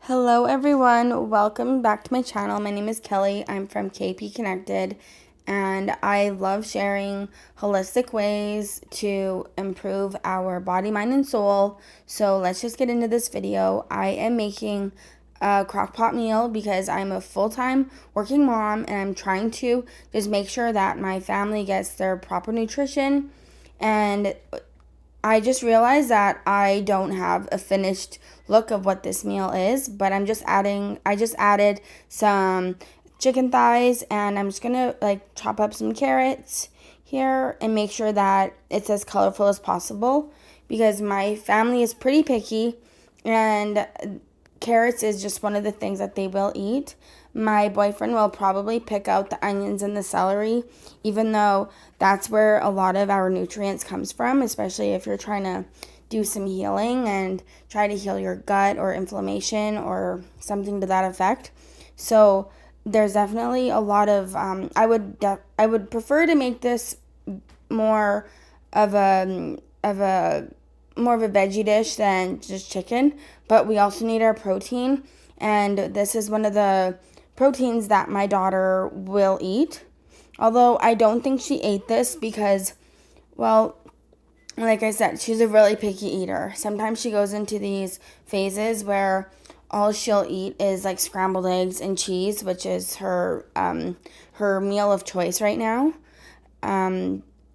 Hello everyone, welcome back to my channel. My name is Kelly. I'm from KP Connected and I love sharing holistic ways to improve our body, mind, and soul. So let's just get into this video. I am making a crock-pot meal because I'm a full-time working mom and I'm trying to just make sure that my family gets their proper nutrition. And I just realized that I don't have a finished look of what this meal is, but I just added some chicken thighs and I'm just gonna like chop up some carrots here and make sure that it's as colorful as possible because my family is pretty picky and carrots is just one of the things that they will eat. My boyfriend will probably pick out the onions and the celery, even though that's where a lot of our nutrients comes from, especially if you're trying to do some healing and try to heal your gut or inflammation or something to that effect. So there's definitely a lot of I would prefer to make this more of a more of a veggie dish than just chicken, but we also need our protein, and this is one of the proteins that my daughter will eat. Although I don't think she ate this because, well, like I said, she's a really picky eater. Sometimes she goes into these phases where all she'll eat is like scrambled eggs and cheese, which is her meal of choice right now.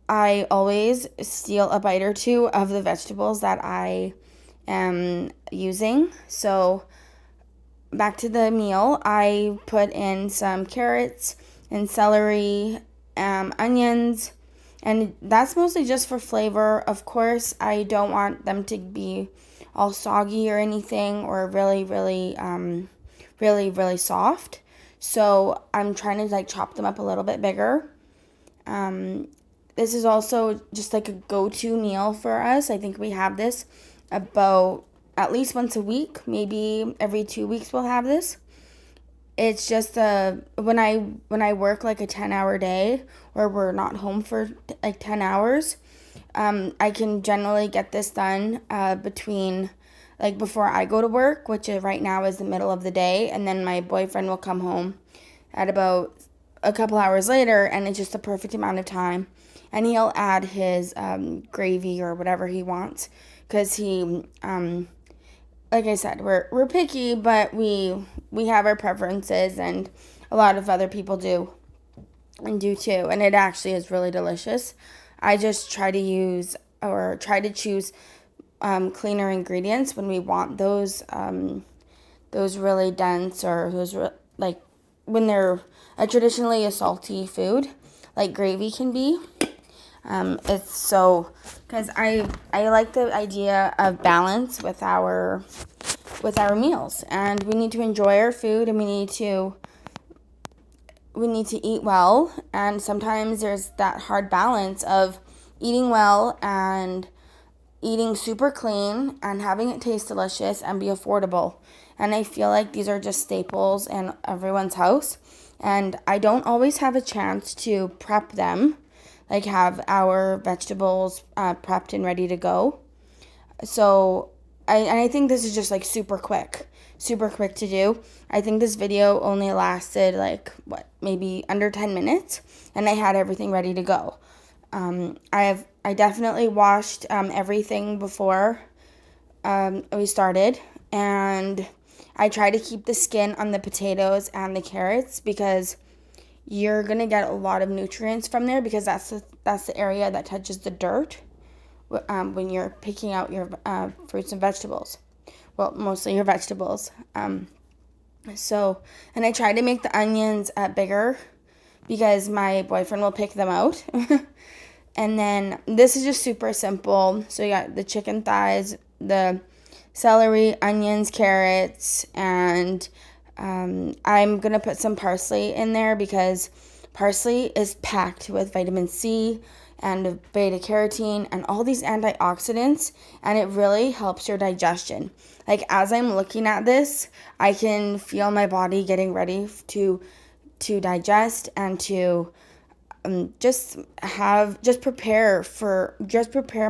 I always steal a bite or two of the vegetables that I am using. So back to the meal, I put in some carrots and celery, onions, and that's mostly just for flavor. Of course, I don't want them to be all soggy or anything or really soft. So I'm trying to like chop them up a little bit bigger. This is also just like a go-to meal for us. I think we have this about at least once a week, maybe every 2 weeks we'll have this. It's just when I work like a 10-hour day or we're not home for like 10 hours, I can generally get this done between like before I go to work, which right now is the middle of the day, and then my boyfriend will come home at about a couple hours later, and it's just the perfect amount of time. And he'll add his gravy or whatever he wants because he like I said, we're picky, but we have our preferences, and a lot of other people do and do too. And it actually is really delicious. I just try to use or try to choose cleaner ingredients when we want those really dense or like when they're traditionally a salty food, like gravy can be. It's so because I like the idea of balance with our meals, and we need to enjoy our food, and we need to eat well, and sometimes there's that hard balance of eating well and eating super clean and having it taste delicious and be affordable. And I feel like these are just staples in everyone's house, and I don't always have a chance to prep them, like have our vegetables prepped and ready to go. So I think this is just like super quick to do. I think this video only lasted like maybe under 10 minutes, and I had everything ready to go. I definitely washed everything before we started, and I try to keep the skin on the potatoes and the carrots because you're gonna get a lot of nutrients from there because that's the area that touches the dirt when you're picking out your fruits and vegetables. Well, mostly your vegetables. So, and I try to make the onions bigger because my boyfriend will pick them out. And then this is just super simple. So you got the chicken thighs, the celery, onions, carrots, and I'm going to put some parsley in there because parsley is packed with vitamin C and beta carotene and all these antioxidants, and it really helps your digestion. Like as I'm looking at this, I can feel my body getting ready to digest and to just prepare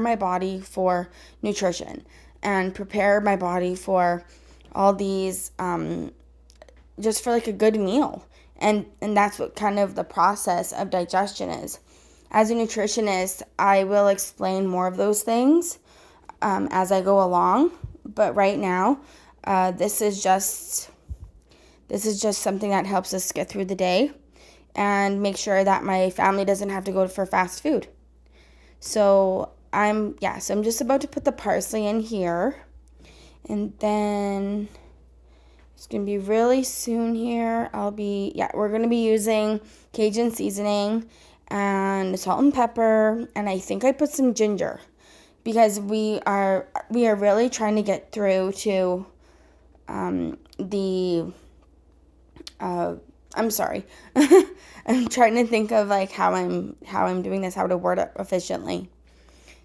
my body for nutrition and prepare my body for all these just for like a good meal. And that's what kind of the process of digestion is. As a nutritionist, I will explain more of those things as I go along. But right now, this is just something that helps us get through the day and make sure that my family doesn't have to go for fast food. So I'm just about to put the parsley in here, and then it's gonna be really soon here. We're gonna be using Cajun seasoning and salt and pepper, and I think I put some ginger because we are really trying to get through to the I'm sorry. I'm trying to think of like how I'm doing this, how to word it efficiently.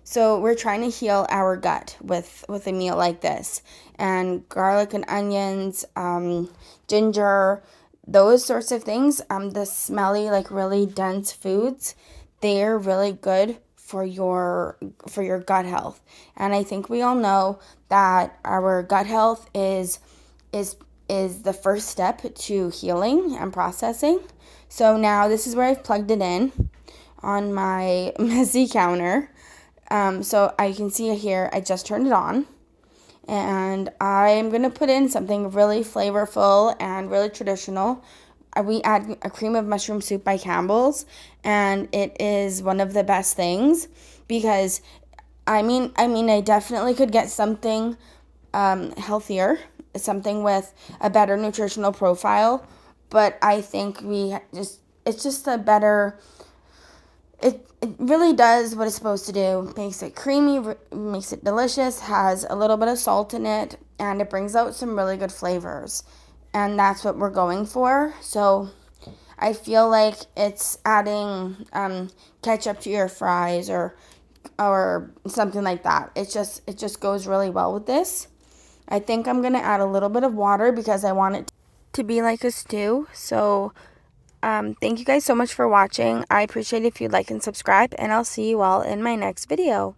So we're trying to heal our gut with a meal like this, and garlic and onions, ginger, those sorts of things. The smelly, like really dense foods, they're really good for your gut health. And I think we all know that our gut health is the first step to healing and processing. So now this is where I've plugged it in on my messy counter. So I can see here, I just turned it on. And I'm going to put in something really flavorful and really traditional. We add a cream of mushroom soup by Campbell's. And it is one of the best things because, I definitely could get something healthier, something with a better nutritional profile. But I think it's just a better... It really does what it's supposed to do. Makes it creamy, makes it delicious, has a little bit of salt in it, and it brings out some really good flavors. And that's what we're going for. So I feel like it's adding ketchup to your fries or something like that. It just goes really well with this. I think I'm going to add a little bit of water because I want it to be like a stew. So thank you guys so much for watching. I appreciate it if you'd like and subscribe, and I'll see you all in my next video.